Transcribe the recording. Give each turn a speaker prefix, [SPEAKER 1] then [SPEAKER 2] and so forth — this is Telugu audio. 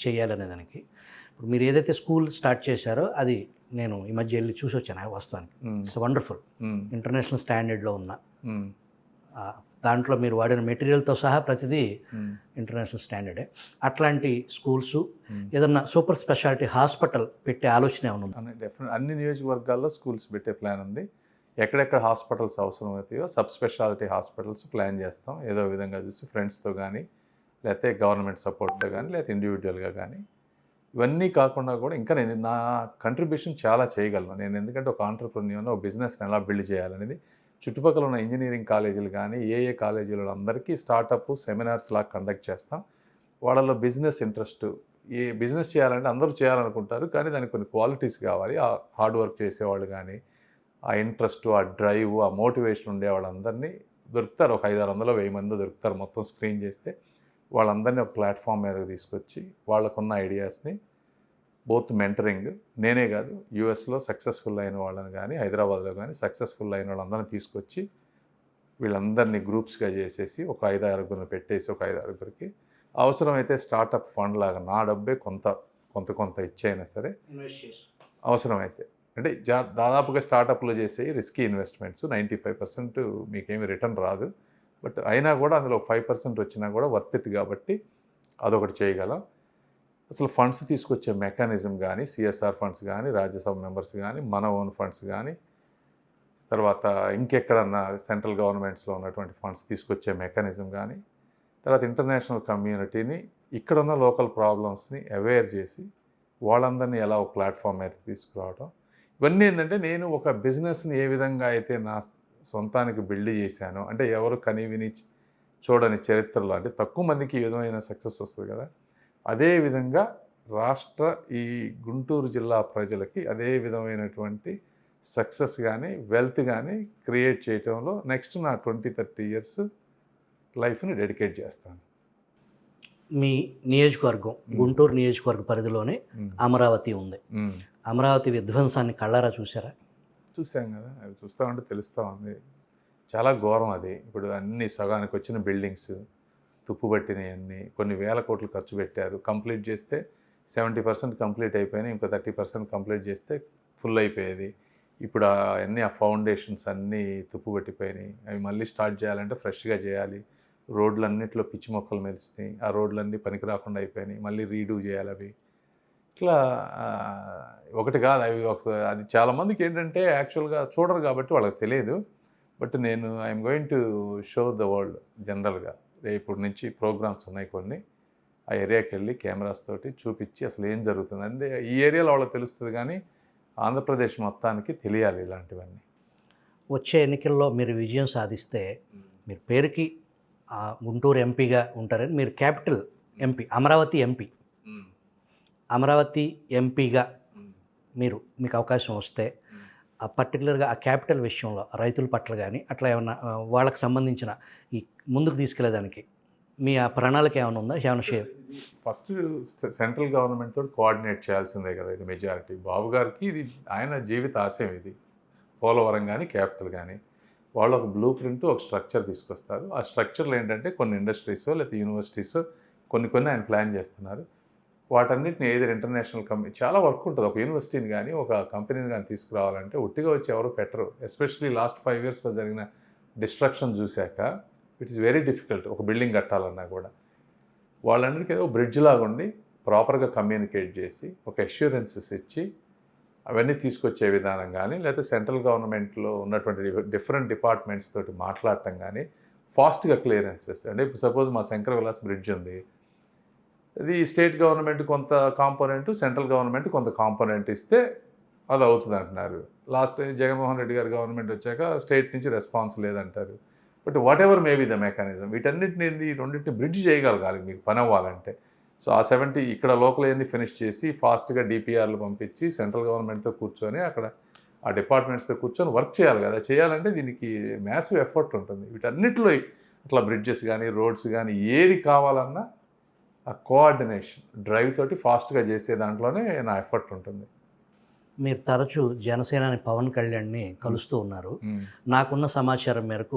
[SPEAKER 1] చేయాలనే దానికి. ఇప్పుడు మీరు ఏదైతే స్కూల్ స్టార్ట్ చేశారో అది నేను ఈ మధ్య వెళ్ళి చూసి వచ్చాను వాస్తవానికి. It's wonderful. ఇంటర్నేషనల్ స్టాండర్డ్లో ఉన్న దాంట్లో మీరు వాడిన మెటీరియల్తో సహా ప్రతిదీ ఇంటర్నేషనల్ స్టాండర్డే. అట్లాంటి స్కూల్స్ ఏదన్నా సూపర్ స్పెషాలిటీ హాస్పిటల్ పెట్టే ఆలోచన ఏమైనా ఉందా?
[SPEAKER 2] డెఫినెట్ అన్ని నియోజకవర్గాల్లో స్కూల్స్ పెట్టే ప్లాన్ ఉంది. ఎక్కడెక్కడ హాస్పిటల్స్ అవసరం అవుతాయో సబ్ స్పెషాలిటీ హాస్పిటల్స్ ప్లాన్ చేస్తాం. ఏదో విధంగా చూసి ఫ్రెండ్స్తో కానీ, లేకపోతే గవర్నమెంట్ సపోర్ట్తో కానీ, లేకపోతే ఇండివిజువల్గా కానీ. ఇవన్నీ కాకుండా కూడా ఇంకా నేను నా కంట్రిబ్యూషన్ చాలా చేయగలను. నేను ఎందుకంటే ఒక ఆంటర్‌ప్రెన్యూర్‌ని, ఒక బిజినెస్ని ఎలా బిల్డ్ చేయాలనేది చుట్టుపక్కల ఉన్న ఇంజనీరింగ్ కాలేజీలు కానీ, ఏ కాలేజీలలో అందరికీ స్టార్టప్ సెమినార్స్ లాగా కండక్ట్ చేస్తాం. వాళ్ళలో బిజినెస్ ఇంట్రెస్ట్, ఈ బిజినెస్ చేయాలంటే అందరూ చేయాలనుకుంటారు, కానీ దానికి కొన్ని క్వాలిటీస్ కావాలి. ఆ హార్డ్ వర్క్ చేసేవాళ్ళు కానీ, ఆ ఇంట్రెస్ట్, ఆ డ్రైవ్, ఆ మోటివేషన్ ఉండే వాళ్ళందరినీ దొరుకుతారు. ఒక 500-600 1000 మంది దొరుకుతారు మొత్తం స్క్రీన్ చేస్తే. వాళ్ళందరినీ ఒక ప్లాట్ఫామ్ మీదకి తీసుకొచ్చి వాళ్ళకున్న ఐడియాస్ని బోత్ మెంటరింగ్, నేనే కాదు యూఎస్లో సక్సెస్ఫుల్ అయిన వాళ్ళని కానీ, హైదరాబాద్లో కానీ సక్సెస్ఫుల్ అయిన వాళ్ళందరినీ తీసుకొచ్చి వీళ్ళందరినీ గ్రూప్స్గా చేసేసి ఒక 5-6 పెట్టేసి ఒక 5-6కి అవసరమైతే స్టార్టప్ ఫండ్ లాగా నా డబ్బే కొంత ఇచ్చైనా సరే అవసరమైతే, అంటే దాదాపుగా స్టార్టప్లో చేసే రిస్కీ ఇన్వెస్ట్మెంట్స్ 95% మీకేమి రిటర్న్ రాదు. బట్ అయినా కూడా అందులో 5% వచ్చినా కూడా వర్త్ ఇట్ కాబట్టి అదొకటి చేయగలం. అసలు ఫండ్స్ తీసుకొచ్చే మెకానిజం కానీ, సిఎస్ఆర్ ఫండ్స్ కానీ, రాజ్యసభ మెంబర్స్ కానీ, మన ఓన్ ఫండ్స్ కానీ, తర్వాత ఇంకెక్కడన్నా సెంట్రల్ గవర్నమెంట్స్లో ఉన్నటువంటి ఫండ్స్ తీసుకొచ్చే మెకానిజం కానీ, తర్వాత ఇంటర్నేషనల్ కమ్యూనిటీని ఇక్కడున్న లోకల్ ప్రాబ్లమ్స్ని అవేర్ చేసి వాళ్ళందరినీ ఎలా ఒక ప్లాట్ఫామ్ మీదకి తీసుకురావడం. ఇవన్నీ ఏంటంటే నేను ఒక బిజినెస్ని ఏ విధంగా అయితే నా సొంతానికి బిల్డ్ చేశానో, అంటే ఎవరు కనివిని చూడని చరిత్రలో, అంటే తక్కువ మందికి ఈ విధమైన సక్సెస్ వస్తుంది కదా, అదేవిధంగా ఈ గుంటూరు జిల్లా ప్రజలకి అదే విధమైనటువంటి సక్సెస్ కానీ, వెల్త్ కానీ క్రియేట్ చేయటంలో నెక్స్ట్ నా 20-30 ఇయర్స్ లైఫ్ని డెడికేట్ చేస్తాను.
[SPEAKER 1] మీ నియోజకవర్గం గుంటూరు నియోజకవర్గ పరిధిలోనే అమరావతి ఉంది. అమరావతి విధ్వంసాన్ని కళ్ళారా చూసారా?
[SPEAKER 2] చూసాం కదా, అవి చూస్తామంటే తెలుస్తూ ఉంది. చాలా ఘోరం అది. ఇప్పుడు అన్ని సగానికి వచ్చిన బిల్డింగ్స్ తుప్పుబట్టినవన్నీ, కొన్ని వేల కోట్లు ఖర్చు పెట్టారు. కంప్లీట్ చేస్తే 70% కంప్లీట్ అయిపోయినాయి, ఇంకో 30% కంప్లీట్ చేస్తే ఫుల్ అయిపోయేది. ఇప్పుడు అవన్నీ ఆ ఫౌండేషన్స్ అన్నీ తుప్పుపట్టిపోయినాయి. అవి మళ్ళీ స్టార్ట్ చేయాలంటే ఫ్రెష్గా చేయాలి. రోడ్లన్నింటిలో పిచ్చి మొక్కలు మెలిసినాయి, ఆ రోడ్లన్నీ పనికి రాకుండా అయిపోయినాయి, మళ్ళీ రీడూ చేయాలి అవి. ఇట్లా ఒకటి కాదు, అవి అది చాలామందికి ఏంటంటే యాక్చువల్గా చూడరు కాబట్టి వాళ్ళకి తెలియదు. బట్ నేను I'm going to show the world జనరల్గా. రేపటి నుంచి ప్రోగ్రామ్స్ ఉన్నాయి కొన్ని, ఆ ఏరియాకి వెళ్ళి కెమెరాస్ తోటి చూపించి అసలు ఏం జరుగుతుంది అంటే ఈ ఏరియాలో వాళ్ళకి తెలుస్తుంది, కానీ ఆంధ్రప్రదేశ్ మొత్తానికి తెలియాలి ఇలాంటివన్నీ.
[SPEAKER 1] వచ్చే ఎన్నికల్లో మీరు విజయం సాధిస్తే మీరు పేరుకి గుంటూరు ఎంపీగా ఉంటారని, మీరు capital MP, Amaravati MP, Amaravati ఎంపీగా మీకు అవకాశం వస్తే పర్టికులర్గా ఆ క్యాపిటల్ విషయంలో రైతుల పట్ల కానీ అట్లా ఏమన్నా వాళ్ళకి సంబంధించిన ఈ ముందుకు తీసుకెళ్లేదానికి మీ ఆ ప్రణాళిక ఏమైనా ఉందా? ఏమైనా షేర్.
[SPEAKER 2] ఫస్ట్ సెంట్రల్ గవర్నమెంట్ తోటి కోఆర్డినేట్ చేయాల్సిందే కదా, ఇది మెజారిటీ. బాబు గారికి ఇది ఆయన జీవిత ఆశయం, ఇది పోలవరం కానీ క్యాపిటల్ కానీ. వాళ్ళు ఒక బ్లూ ప్రింట్, ఒక స్ట్రక్చర్ తీసుకొస్తారు. ఆ స్ట్రక్చర్లో ఏంటంటే కొన్ని ఇండస్ట్రీసో లేకపోతే యూనివర్సిటీసో కొన్ని ఆయన ప్లాన్ చేస్తున్నారు. వాటన్నిటిని ఏదైనా ఇంటర్నేషనల్ కంపెనీ, చాలా వర్క్ ఉంటుంది. ఒక యూనివర్సిటీని కానీ ఒక కంపెనీని కానీ తీసుకురావాలంటే ఒట్టిగా వచ్చి ఎవరు పెట్టరు. ఎస్పెషల్లీ లాస్ట్ 5 ఇయర్స్లో జరిగిన డిస్ట్రక్షన్ చూశాక ఇట్ ఈస్ వెరీ డిఫికల్ట్. ఒక బిల్డింగ్ కట్టాలన్నా కూడా వాళ్ళందరికీ ఏదో బ్రిడ్జ్ లాగా ఉండి ప్రాపర్గా కమ్యూనికేట్ చేసి ఒక అష్యూరెన్సెస్ ఇచ్చి అవన్నీ తీసుకొచ్చే విధానం కానీ, లేకపోతే సెంట్రల్ గవర్నమెంట్లో ఉన్నటువంటి డిఫరెంట్ డిపార్ట్మెంట్స్ తోటి మాట్లాడటం కానీ, ఫాస్ట్గా క్లియరెన్సెస్. అంటే ఇప్పుడు సపోజ్ మా శంకర విలాస్ బ్రిడ్జ్ ఉంది, అది స్టేట్ గవర్నమెంట్ కొంత కాంపోనెంట్, సెంట్రల్ గవర్నమెంట్ కొంత కాంపోనెంట్ ఇస్తే అది అవుతుంది అంటున్నారు. లాస్ట్ జగన్మోహన్ రెడ్డి గారి గవర్నమెంట్ వచ్చాక స్టేట్ నుంచి రెస్పాన్స్ లేదంటారు. But what ever may be the mechanism, వీటన్నిటిని రెండింటిని బ్రిడ్జ్ చేయగలగాలి మీకు పని అవ్వాలంటే. సో ఆ 70 ఇక్కడ లోకల్ అన్ని ఫినిష్ చేసి ఫాస్ట్గా డిపిఆర్లు పంపించి సెంట్రల్ గవర్నమెంట్తో కూర్చొని అక్కడ ఆ డిపార్ట్మెంట్స్తో కూర్చొని వర్క్ చేయాలి కదా. చేయాలంటే దీనికి మ్యాసివ్ ఎఫర్ట్ ఉంటుంది. వీటన్నిటిలో అట్లా బ్రిడ్జెస్ కానీ రోడ్స్ కానీ ఏది కావాలన్నా ఆ కోఆర్డినేషన్ డ్రైవ్ తోటి ఫాస్ట్గా చేసే దాంట్లోనే నా ఎఫర్ట్ ఉంటుంది.
[SPEAKER 1] మీరు తరచూ జనసేనాని పవన్ కళ్యాణ్ని కలుస్తూ ఉన్నారు. నాకున్న సమాచారం మేరకు